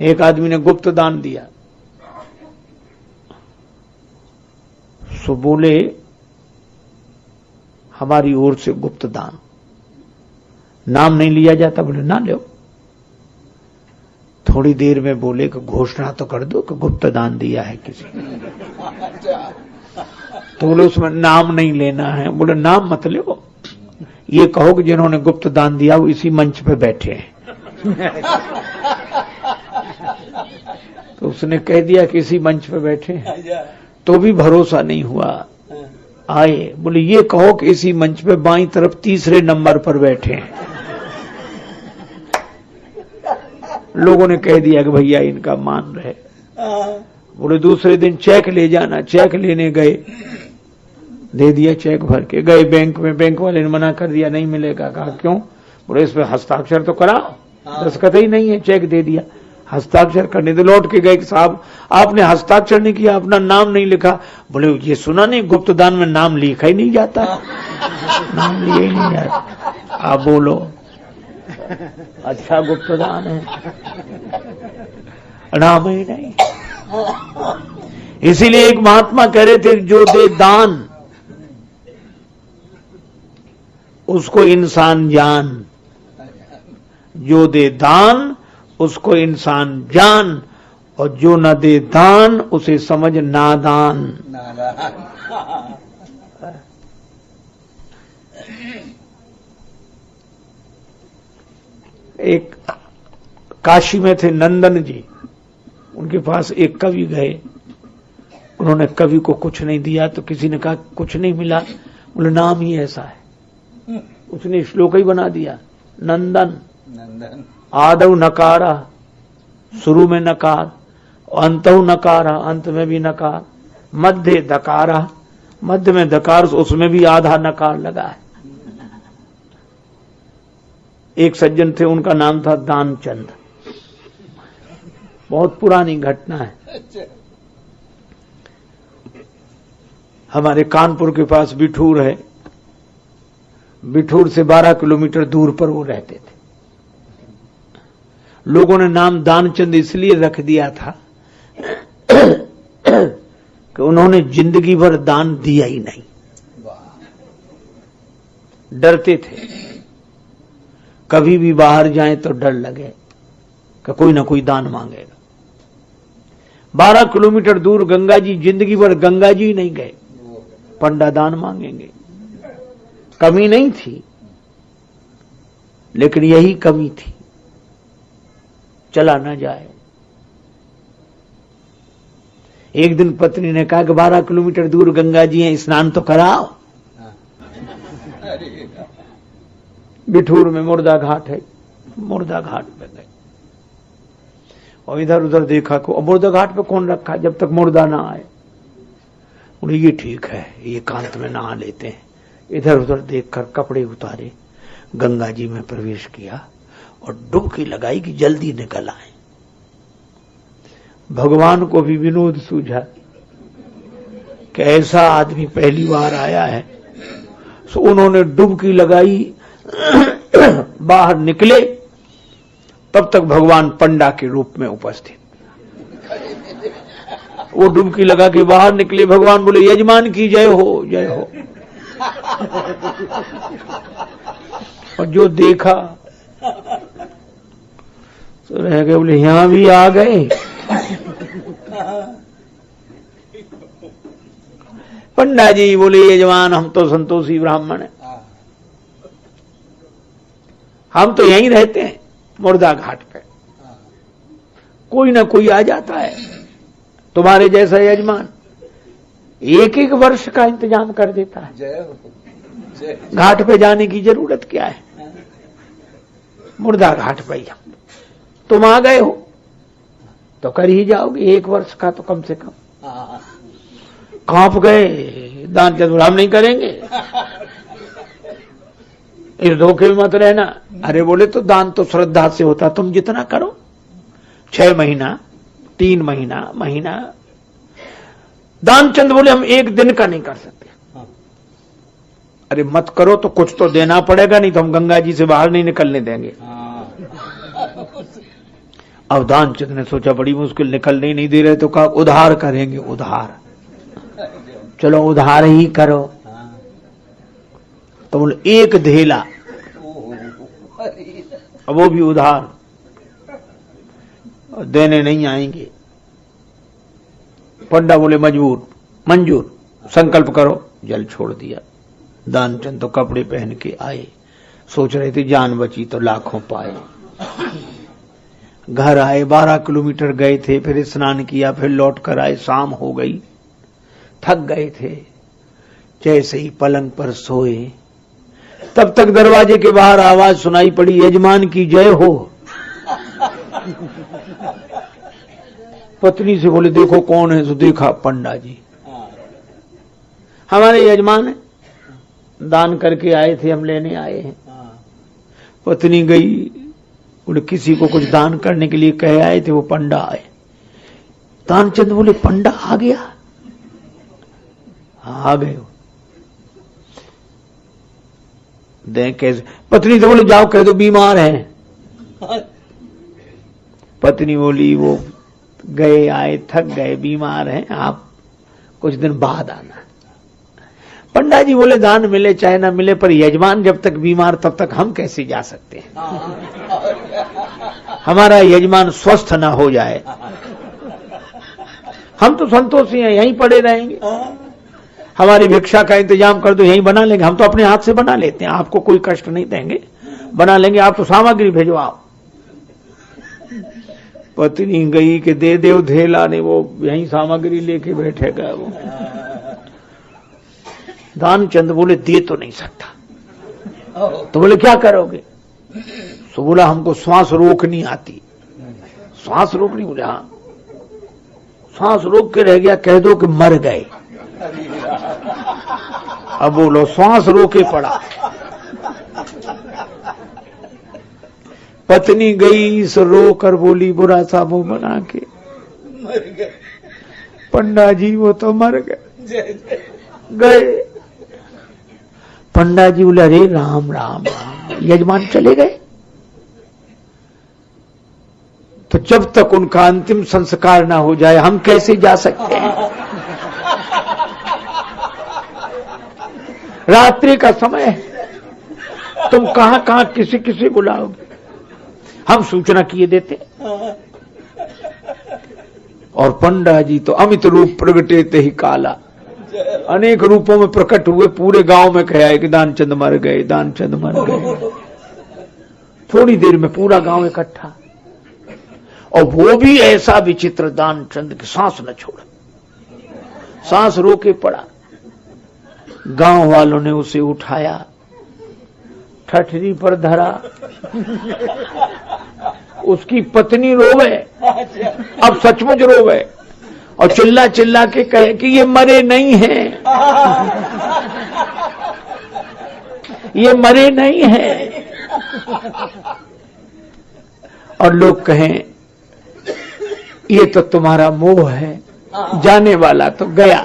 एक आदमी ने गुप्त दान दिया, सो बोले हमारी ओर से गुप्त दान, नाम नहीं लिया जाता। बोले ना लो। थोड़ी देर में बोले कि घोषणा तो कर दो कि गुप्त दान दिया है किसी ने। तो बोले उसमें नाम नहीं लेना है। बोले नाम मत लो, ये कहो कि जिन्होंने गुप्त दान दिया वो इसी मंच पे बैठे हैं। तो उसने कह दिया कि इसी मंच पे बैठे हैं, तो भी भरोसा नहीं हुआ। आए, बोले ये कहो कि इसी मंच पे बाईं तरफ तीसरे नंबर पर बैठे हैं। लोगों ने कह दिया कि भैया इनका मान रहे। बोले दूसरे दिन चेक ले जाना। चेक लेने गए, दे दिया चेक भर के। गए बैंक में, बैंक वाले ने मना कर दिया, नहीं मिलेगा। कहा क्यों? बोले इस पे हस्ताक्षर तो कराओ। दस्तखत ही नहीं है, चेक दे दिया, हस्ताक्षर करने। तो लौट के गए कि साहब आपने हस्ताक्षर नहीं किया, अपना नाम नहीं लिखा। बोले ये सुना नहीं, गुप्त दान में नाम लिखा ही नहीं जाता। नाम लिया ही नहीं जाता। आप बोलो अच्छा गुप्त दान है, नाम ही नहीं। इसीलिए एक महात्मा कह रहे थे, जो दे दान उसको इंसान जान, जो दे दान उसको इंसान जान, और जो न दे दान उसे समझ नादान। एक काशी में थे नंदन जी, उनके पास एक कवि गए। उन्होंने कवि को कुछ नहीं दिया, तो किसी ने कहा कुछ नहीं मिला। बोले नाम ही ऐसा है। उसने श्लोक ही बना दिया, नंदन आदौ नकारा, शुरू में नकार, अंतौ नकारा, अंत में भी नकार, मध्य दकारा, मध्य में दकार, उसमें भी आधा नकार लगा है। एक सज्जन थे, उनका नाम था दानचंद। बहुत पुरानी घटना है। हमारे कानपुर के पास बिठूर है, बिठूर से 12 किलोमीटर दूर पर वो रहते थे। लोगों ने नाम दानचंद इसलिए रख दिया था कि उन्होंने जिंदगी भर दान दिया ही नहीं, डरते थे। कभी भी बाहर जाएं तो डर लगे कि कोई ना कोई दान मांगेगा। 12 किलोमीटर दूर गंगा जी, जिंदगी भर गंगा जी नहीं गए, पंडा दान मांगेंगे। कमी नहीं थी, लेकिन यही कमी थी, चला ना जाए। एक दिन पत्नी ने कहा कि 12 किलोमीटर दूर गंगा जी हैं, स्नान तो कराओ। बिठूर में मुर्दा घाट है, मुर्दा घाट पे गए और इधर उधर देखा को मुर्दा घाट पे कौन रखा जब तक मुर्दा ना आए। बोले ये ठीक है, ये एकांत में नहा लेते हैं। इधर उधर देखकर कपड़े उतारे, गंगा जी में प्रवेश किया और डुबकी लगाई कि जल्दी निकल आए। भगवान को भी विनोद सूझा कि ऐसा आदमी पहली बार आया है। सो उन्होंने डुबकी लगाई, बाहर निकले, तब तक भगवान पंडा के रूप में उपस्थित। वो डुबकी लगा के बाहर निकले। भगवान बोले यजमान की जय हो, जय हो। और जो देखा तो रह गए, बोले यहां भी आ गए। पंडा जी बोले यजमान हम तो संतोषी ब्राह्मण हैं, हम तो यहीं रहते हैं मुर्दा घाट पे, कोई ना कोई आ जाता है तुम्हारे जैसा यजमान, एक एक वर्ष का इंतजाम कर देता है। घाट पे जाने की जरूरत क्या है, मुर्दा घाट पे हम तुम आ गए हो तो कर ही जाओगे, एक वर्ष का तो कम से कम। कांप गए, दान चंद हम नहीं करेंगे, इस धोखे में मत रहना। अरे बोले तो दान तो श्रद्धा से होता, तुम जितना करो, 6 महीना 3 महीना महीना। दानचंद बोले हम एक दिन का नहीं कर सकते। अरे मत करो तो कुछ तो देना पड़ेगा, नहीं तो हम गंगा जी से बाहर नहीं निकलने देंगे। अब दानचंद ने सोचा बड़ी मुश्किल, निकलने नहीं दे रहे तो कहा उधार करेंगे, उधार, चलो उधार ही करो। तो बोले एक धेला, अब वो भी उधार, देने नहीं आएंगे। पंडा बोले मंजूर, संकल्प करो। जल छोड़ दिया। दानचंद तो कपड़े पहन के आए, सोच रहे थे जान बची तो लाखों पाए। घर आए, 12 किलोमीटर गए थे, फिर स्नान किया, फिर लौट कर आए, शाम हो गई, थक गए थे। जैसे ही पलंग पर सोए तब तक दरवाजे के बाहर आवाज सुनाई पड़ी, यजमान की जय हो। पत्नी से बोले देखो कौन है, तो देखा पंडा जी, हमारे यजमान है, दान करके आए थे, हम लेने आए हैं। पत्नी गई, बोले किसी को कुछ दान करने के लिए कह आए थे, वो पंडा आए। दानचंद बोले पंडा आ गया? हाँ आ गए। देख कैसे? पत्नी से बोले जाओ कह दो बीमार है। पत्नी बोली वो गए आए, थक गए, बीमार हैं, आप कुछ दिन बाद आना। पंडा जी बोले दान मिले चाहे ना मिले, पर यजमान जब तक बीमार तब तक हम कैसे जा सकते हैं? हमारा यजमान स्वस्थ ना हो जाए, हम तो संतोषी हैं, यहीं पड़े रहेंगे। हमारी भिक्षा का इंतजाम कर दो, यहीं बना लेंगे, हम तो अपने हाथ से बना लेते हैं, आपको कोई कष्ट नहीं देंगे, बना लेंगे, आप तो सामग्री भेजवाओ। पत्नी गई कि दे देव धेला ने, वो यहीं सामग्री लेके बैठेगा। वो दानचंद बोले दे तो नहीं सकता। तो बोले क्या करोगे? तो बोला हमको श्वास रोकनी आती। श्वास रोकनी? बोले हाँ। श्वास रोक के रह गया, कह दो कि मर गए। अब बोलो श्वास रोके पड़ा। पत्नी गई, सो रो कर बोली बुरा सा मुंह बना के, मर गए पंडा जी, वो तो मर गए। पंडा जी बोले अरे राम राम राम, यजमान चले गए? तो जब तक उनका अंतिम संस्कार ना हो जाए हम कैसे जा सकते हैं? रात्रि का समय है, तुम कहां कहां किसी किसी बुलाओगे? हम सूचना किए देते। और पंडा जी तो अमित रूप प्रगटे ते ही काला, अनेक रूपों में प्रकट हुए, पूरे गांव में कहा है कि दानचंद मर गए, दानचंद मर गए। थोड़ी देर में पूरा गांव इकट्ठा, और वो भी ऐसा विचित्र, दानचंद की सांस न छोड़ा, सांस रोके पड़ा। गांव वालों ने उसे उठाया, ठठरी पर धरा, उसकी पत्नी रोवे, अब सचमुच रोवे, और चिल्ला चिल्ला के कहे कि ये मरे नहीं हैं, ये मरे नहीं हैं। और लोग कहें ये तो तुम्हारा मोह है, जाने वाला तो गया।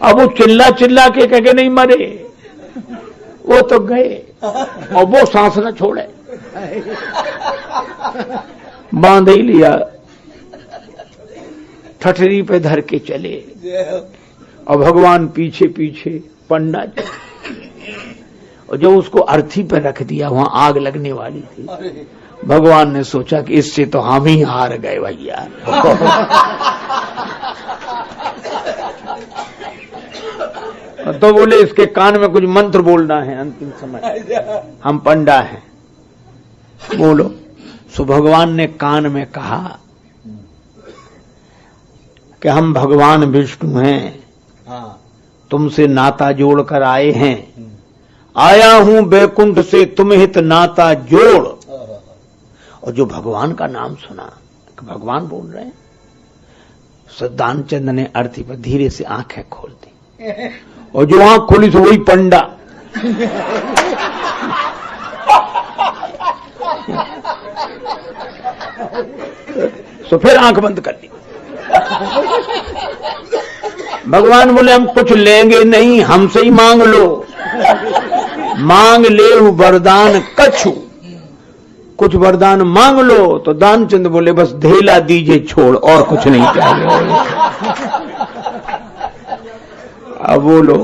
अब वो चिल्ला चिल्ला के कह के नहीं मरे, वो तो गए, और वो सांस न छोड़े, बांध ही लिया, ठठरी पे धर के चले। और भगवान पीछे पीछे, पंडा जी, और जब उसको अर्थी पे रख दिया, वहां आग लगने वाली थी, भगवान ने सोचा कि इससे तो हम ही हार गए भैया। तो बोले इसके कान में कुछ मंत्र बोलना है अंतिम समय, हम पंडा हैं, बोलो। सो भगवान ने कान में कहा कि हम भगवान विष्णु हैं, तुमसे नाता जोड़कर आए हैं, आया हूं बैकुंठ से तुम हित नाता जोड़। और जो भगवान का नाम सुना, भगवान बोल रहे हैं, सो दानचंद ने अर्थी पर धीरे से आंखें खोल दी, और जो आंख खोली तो वही पंडा। तो फिर आंख बंद कर दी। भगवान बोले हम कुछ लेंगे नहीं, हमसे ही मांग लो, मांग ले वरदान कछु, कुछ वरदान मांग लो, तो दानचंद बोले बस धेला दीजिए छोड़, और कुछ नहीं चाहिए। अब बोलो,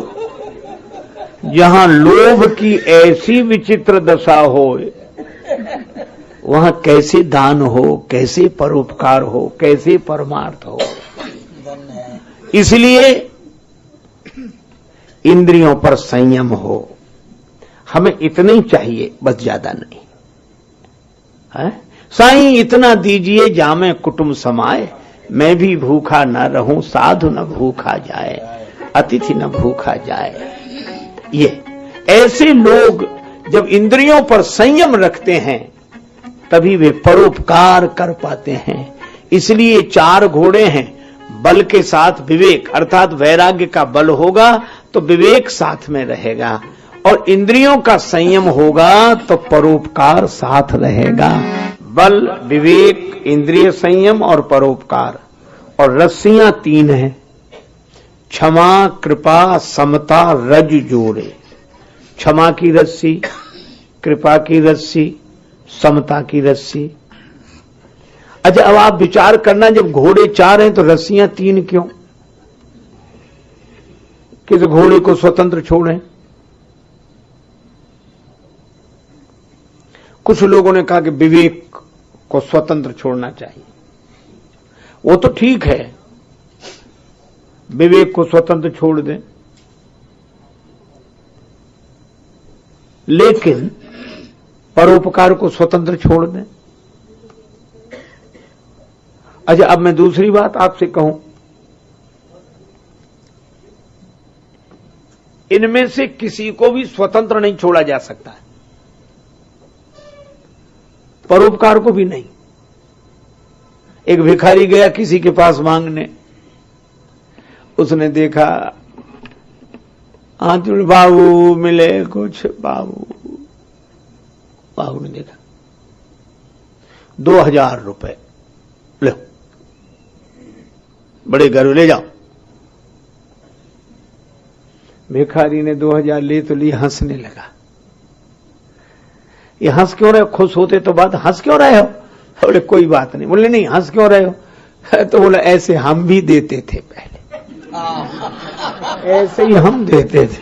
जहां लोभ की ऐसी विचित्र दशा हो, वहां कैसे दान हो, कैसे परोपकार हो, कैसे परमार्थ हो। इसलिए इंद्रियों पर संयम हो। हमें इतना ही चाहिए, बस ज्यादा नहीं है। साईं इतना दीजिए जामे कुटुंब समाए, मैं भी भूखा न रहूं, साधु न भूखा जाए, अतिथि न भूखा जाए। ये ऐसे लोग जब इंद्रियों पर संयम रखते हैं तभी वे परोपकार कर पाते हैं। इसलिए 4 घोड़े हैं, बल के साथ विवेक, अर्थात वैराग्य का बल होगा तो विवेक साथ में रहेगा, और इंद्रियों का संयम होगा तो परोपकार साथ रहेगा। बल, विवेक, इंद्रिय संयम और परोपकार। और रस्सियां 3 हैं, क्षमा, कृपा, समता, रज जोड़े। क्षमा की रस्सी, कृपा की रस्सी, समता की रस्सी। अच्छा, अब आप विचार करना, जब घोड़े 4 हैं तो रस्सियां 3 क्यों? किस घोड़े को स्वतंत्र छोड़ें? कुछ लोगों ने कहा कि विवेक को स्वतंत्र छोड़ना चाहिए। वो तो ठीक है, विवेक को स्वतंत्र छोड़ दें, लेकिन परोपकार को स्वतंत्र छोड़ दें। अच्छा, अब मैं दूसरी बात आपसे कहूं, इनमें से किसी को भी स्वतंत्र नहीं छोड़ा जा सकता है, परोपकार को भी नहीं। एक भिखारी गया किसी के पास मांगने, उसने देखा, हाँ तुम बाबू मिले कुछ, बाबू ने देखा 2000 रुपए लो, बड़े घर ले जाओ। भिखारी ने 2000 ले तो लिए, हंसने लगा। ये हंस क्यों रहे हो? खुश होते तो बात, हंस क्यों रहे हो? बोले कोई बात नहीं। बोले नहीं, हंस क्यों रहे हो? तो बोला ऐसे हम भी देते थे पहले, ऐसे ही हम देते थे।